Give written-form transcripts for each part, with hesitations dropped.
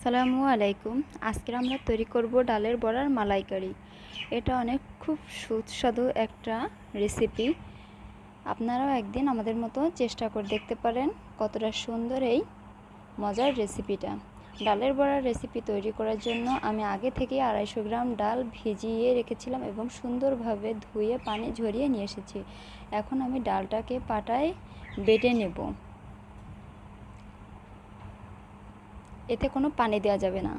আসসালামু আলাইকুম। আজকে আমরা তৈরি করব ডালের বড়ার মালাইকারি। এটা অনেক খুব সুস্বাদু একটা রেসিপি। আপনারাও একদিন আমাদের মতো চেষ্টা করে দেখতে পারেন কতটা সুন্দর এই মজার রেসিপিটা। ডালের বড়ার রেসিপি তৈরি করার জন্য আমি আগে থেকে 250 গ্রাম ডাল ভিজিয়ে রেখেছিলাম এবং সুন্দরভাবে ধুয়ে পানি ঝরিয়ে নিয়ে এসেছি। এখন আমি ডালটাকে পাটায় বেটে নেব। এতে কোনো পানি দেওয়া যাবে না।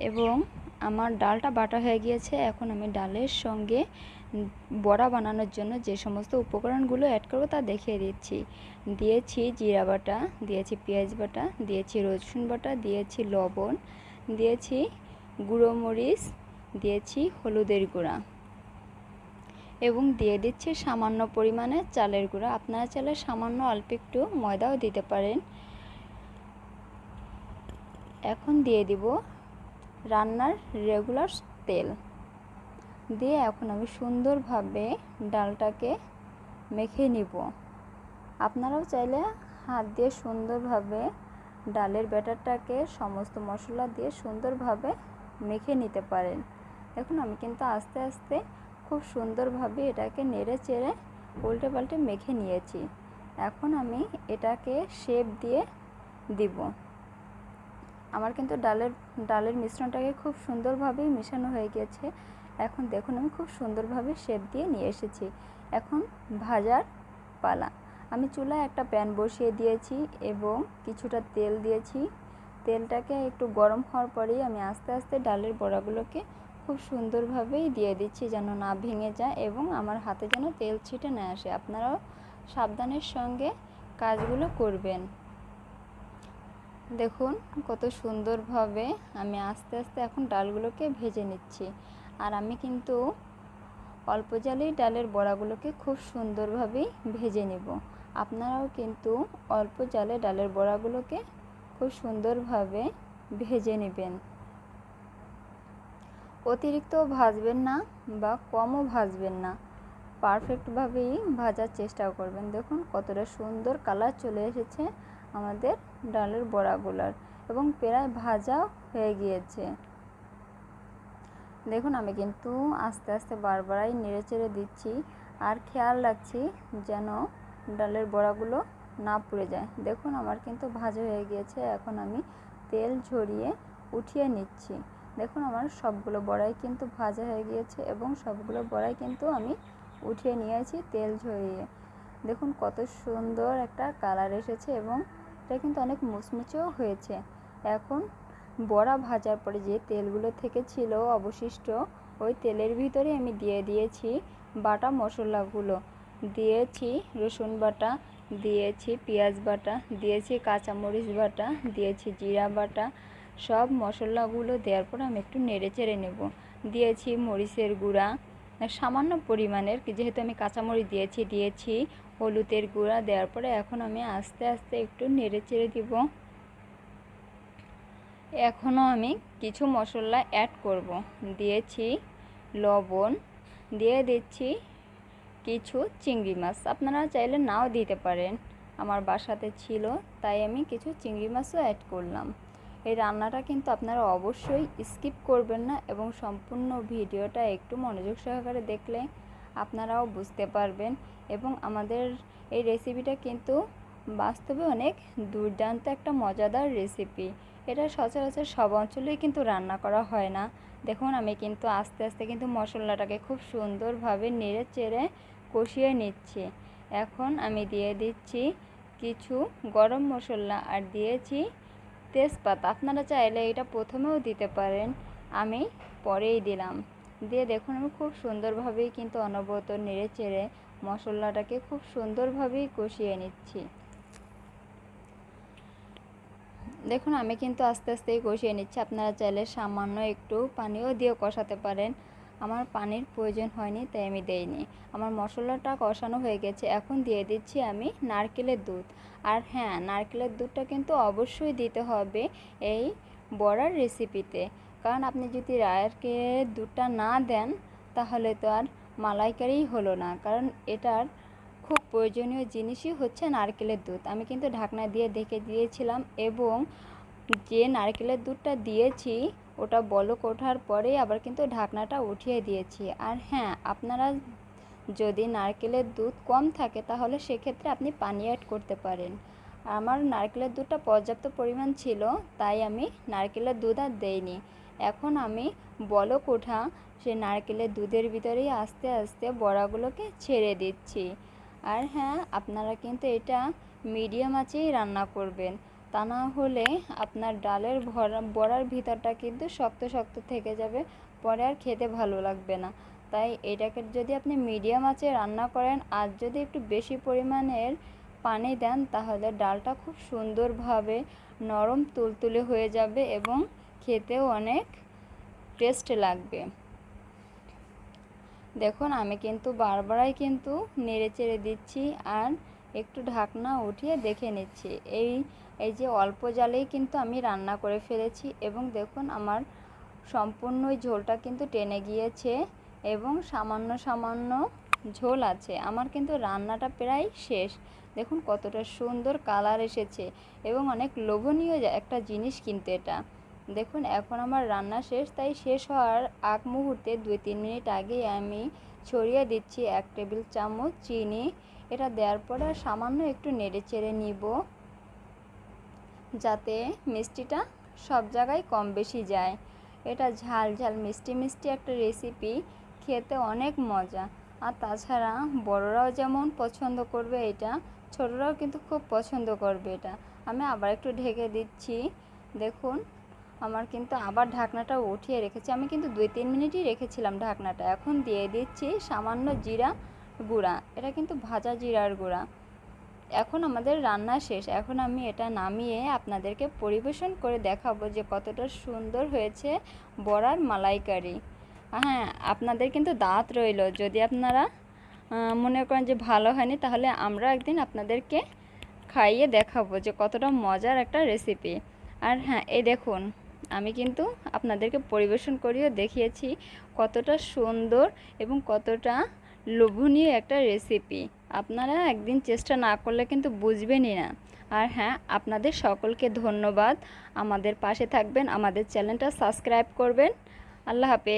এবং আমার ডালটা বাটা হয়ে গিয়েছে। এখন আমি ডালের সঙ্গে বড়া বানানোর জন্য যে সমস্ত উপকরণগুলো অ্যাড করব তা দেখিয়ে দিচ্ছি। দিয়েছি জিরা বাটা, দিয়েছি পেঁয়াজ বাটা, দিয়েছি রসুন বাটা, দিয়েছি লবণ, দিয়েছি গুঁড়ো মরিচ, দিয়েছি হলুদের গুঁড়া এবং দিয়ে দিচ্ছি সামান্য পরিমাণে চালের গুঁড়া। আপনারা চাইলে সামান্য অল্প একটু ময়দাও দিতে পারেন। এখন দিয়ে দিব রান্নার রেগুলার তেল দিয়ে এখন আমি সুন্দরভাবে ডালটাকে মেখে নিব। আপনারাও চাইলে হাত দিয়ে সুন্দরভাবে ডালের ব্যাটারটাকে সমস্ত মশলা দিয়ে সুন্দরভাবে মেখে নিতে পারেন। দেখুন আমি কিন্তু আস্তে আস্তে খুব সুন্দরভাবে এটাকে নেড়ে চেড়ে উল্টে পাল্টে মেখে নিয়েছি। এখন আমি এটাকে শেপ দিয়ে দিব। আমার কিন্তু ডালের মিশ্রণটাকে খুব সুন্দরভাবেই মেশানো হয়ে গেছে। এখন দেখুন আমি খুব সুন্দরভাবে শেপ দিয়ে নিয়ে এসেছি। এখন ভাজার পালা। আমি চুলায় একটা প্যান বসিয়ে দিয়েছি এবং কিছুটা তেল দিয়েছি। তেলটাকে একটু গরম হওয়ার পরেই আমি আস্তে আস্তে ডালের বড়াগুলোকে খুব সুন্দরভাবেই দিয়ে দিচ্ছি যেন না ভেঙে যায় এবং আমার হাতে যেন তেল ছিটে না আসে। আপনারাও সাবধানের সঙ্গে কাজগুলো করবেন। দেখুন কত সুন্দরভাবে আমি আস্তে আস্তে এখন ডালগুলোকে ভেজে নিচ্ছি। আর আমি কিন্তু অল্প জালেই ডালের বড়াগুলোকে খুব সুন্দরভাবেই ভেজে নেব। আপনারাও কিন্তু অল্প জালে ডালের বড়াগুলোকে খুব সুন্দরভাবে ভেজে নেবেন। অতিরিক্ত ভাজবেন না বা কমও ভাজবেন না, পারফেক্টভাবেই ভাজার চেষ্টা করবেন। দেখুন কতটা সুন্দর কালার চলে এসেছে আমাদের ডালের বড়াগুলোর এবং প্রায় ভাজা হয়ে গিয়েছে। দেখুন আমি কিন্তু আস্তে আস্তে বারবারই নেড়ে চেড়ে দিচ্ছি আর খেয়াল রাখছি যেন ডালের বড়াগুলো না পুড়ে যায়। দেখুন আমার কিন্তু ভাজা হয়ে গিয়েছে। এখন আমি তেল ঝরিয়ে উঠিয়ে নিচ্ছি। দেখুন আমার সবগুলো বড়াই কিন্তু ভাজা হয়ে গিয়েছে এবং সবগুলো বড়াই কিন্তু আমি উঠিয়ে নিয়েছি তেল ঝরিয়ে। দেখুন কত সুন্দর একটা কালার এসেছে এবং এটা কিন্তু অনেক মুচমুচেও হয়েছে। এখন বড়া ভাজার পরে যে তেলগুলো থেকে ছিল অবশিষ্ট, ওই তেলের ভিতরে আমি দিয়ে দিয়েছি বাটা মশলাগুলো। দিয়েছি রসুন বাটা, দিয়েছি পেঁয়াজ বাটা, দিয়েছি কাঁচামরিচ বাটা, দিয়েছি জিরা বাটা। সব মশলাগুলো দেওয়ার পর আমি একটু নেড়ে চেড়ে নেব। দিয়েছি মরিচের গুঁড়া সামান্য পরিমাণের, যেহেতু আমি কাঁচামরিচ দিয়েছি হলুদের গুঁড়া দেওয়ার পরে এখন আমি আস্তে আস্তে একটু নেড়ে চেড়ে দিব। এখনও আমি কিছু মশলা অ্যাড করব। দিয়েছি লবণ, দিয়ে দিচ্ছি কিছু চিংড়ি মাছ। আপনারা চাইলে নাও দিতে পারেন, আমার বাসাতে ছিল তাই আমি কিছু চিংড়ি মাছও অ্যাড করলাম। এই রান্নাটা কিন্তু আপনারা অবশ্যই স্কিপ করবেন না এবং সম্পূর্ণ ভিডিওটা একটু মনোযোগ সহকারে দেখলে আপনারাও বুঝতে পারবেন। এবং আমাদের এই রেসিপিটা কিন্তু বাস্তবে অনেক দুর্দান্ত একটা মজাদার রেসিপি। এটা সচরাচর সব অঞ্চলেই কিন্তু রান্না করা হয় না। দেখুন আমি কিন্তু আস্তে আস্তে কিন্তু মশলাটাকে খুব সুন্দরভাবে নেড়ে চেড়ে কষিয়ে নিচ্ছি। এখন আমি দিয়ে দিচ্ছি কিছু গরম মশলা আর দিয়েছি তেজপাতা। আপনারা চাইলে এটা প্রথমেও দিতে পারেন, আমি পরেই দিলাম। দিয়ে দেখুন আমি খুব সুন্দরভাবেই কিন্তু অনবরত নেড়ে চেড়ে মশলাটাকে খুব সুন্দরভাবেই কষিয়ে নিচ্ছি। দেখুন আমি কিন্তু আস্তে আস্তেই কষিয়ে নিচ্ছি। আপনারা চাইলে সামান্য একটু পানিও দিয়ে কষাতে পারেন। আমার পানির প্রয়োজন হয়নি তাই আমি দেইনি। আমার মশলাটা কষানো হয়ে গেছে। এখন দিয়ে দিচ্ছি আমি নারকেলের দুধ। আর হ্যাঁ, নারকেলের দুধটা কিন্তু অবশ্যই দিতে হবে এই বড়ার রেসিপিতে, কারণ আপনি যদি নারকেলের দুধটা না দেন তাহলে তো আর মালাইকারিই হলো না। কারণ এটার খুব প্রয়োজনীয় জিনিসই হচ্ছে নারকেলের দুধ। আমি কিন্তু ঢাকনা দিয়ে ঢেকে দিয়েছিলাম এবং যে নারকেলের দুধটা দিয়েছি ওটা বলক ওঠার পরে আবার কিন্তু ঢাকনাটা উঠিয়ে দিয়েছি। আর হ্যাঁ, আপনারা যদি নারকেলের দুধ কম থাকে তাহলে সেক্ষেত্রে আপনি পানি অ্যাড করতে পারেন। আমার নারকেলের দুধটা পর্যাপ্ত পরিমাণ ছিল, তাই আমি নারকেলের দুধ আর দেইনি। এখন আমি বলক ওঠা সেই নারকেলের দুধের ভিতরেই আস্তে আস্তে বড়াগুলোকে ছেড়ে দিচ্ছি। আর হ্যাঁ, আপনারা কিন্তু এটা মিডিয়াম আঁচেই রান্না করবেন, তা না হলে আপনার ডালের বড়ার ভিতরটা কিন্তু শক্ত শক্ত থেকে যাবে, পরে আর খেতে ভালো লাগবে না। তাই এটাকে যদি আপনি মিডিয়াম আঁচে রান্না করেন আর যদি একটু বেশি পরিমাণের পানি দেন তাহলে ডালটা খুব সুন্দরভাবে নরম তুলতুলে হয়ে যাবে এবং খেতেও অনেক টেস্ট লাগবে। দেখুন আমি কিন্তু বারবারই কিন্তু নেড়ে চেড়ে দিচ্ছি আর একটু ঢাকনা উঠিয়ে দেখে নিচ্ছি। এই যে অল্প জালেই কিন্তু আমি রান্না করে ফেলেছি এবং দেখুন আমার সম্পূর্ণ ঝোলটা কিন্তু টেনে গিয়েছে এবং সামান্য সামান্য ঝোল আছে। আমার কিন্তু রান্নাটা প্রায় শেষ। দেখুন কতটা সুন্দর কালার এসেছে এবং অনেক লোভনীয় একটা জিনিস কিন্তু এটা। দেখুন এখন আমার রান্না শেষ, তাই শেষ হওয়ার আগ মুহূর্তে 2-3 মিনিট আগে আমি ছড়িয়ে দিচ্ছি 1 টেবিল চামচ চিনি। এটা দেওয়ার পরে সামান্য একটু নেড়ে চেড়ে নিব যাতে মিষ্টিটা সব জায়গায় কম বেশি যায়। এটা ঝাল ঝাল মিষ্টি মিষ্টি একটা রেসিপি, খেতে অনেক মজা। আর তাছাড়া বড়রাও যেমন পছন্দ করবে এটা, ছোটরাও কিন্তু খুব পছন্দ করবে এটা। আমি আবার একটু ঢেকে দিচ্ছি। দেখুন আমার কিন্তু আবার ঢাকনাটা উঠিয়ে রেখেছি, আমি কিন্তু 2-3 মিনিটই রেখেছিলাম ঢাকনাটা। এখন দিয়ে দিচ্ছি সামান্য জিরা গুঁড়া, এটা কিন্তু ভাজা জিরার গুঁড়া। এখন আমাদের রান্না শেষ। এখন আমি এটা নামিয়ে আপনাদেরকে পরিবেশন করে দেখাবো যে কতটা সুন্দর হয়েছে বড়ার মালাইকারি। হ্যাঁ, আপনাদের কিন্তু দাঁত রইল, যদি আপনারা মনে করেন যে ভালো হয়নি তাহলে আমরা একদিন আপনাদেরকে খাইয়ে দেখাবো যে কতটা মজার একটা রেসিপি। আর হ্যাঁ, এই দেখুন আমি কিন্তু আপনাদেরকে পরিবেশন করেও দেখিয়েছি কতটা সুন্দর এবং কতটা লোভনীয় একটা রেসিপি। আপনারা একদিন চেষ্টা না করলে কিন্তু বুঝবেনই না। আর হ্যাঁ, আপনাদের সকলকে ধন্যবাদ। আমাদের পাশে থাকবেন, আমাদের চ্যানেলটা সাবস্ক্রাইব করবেন। আল্লাহ হাফেজ।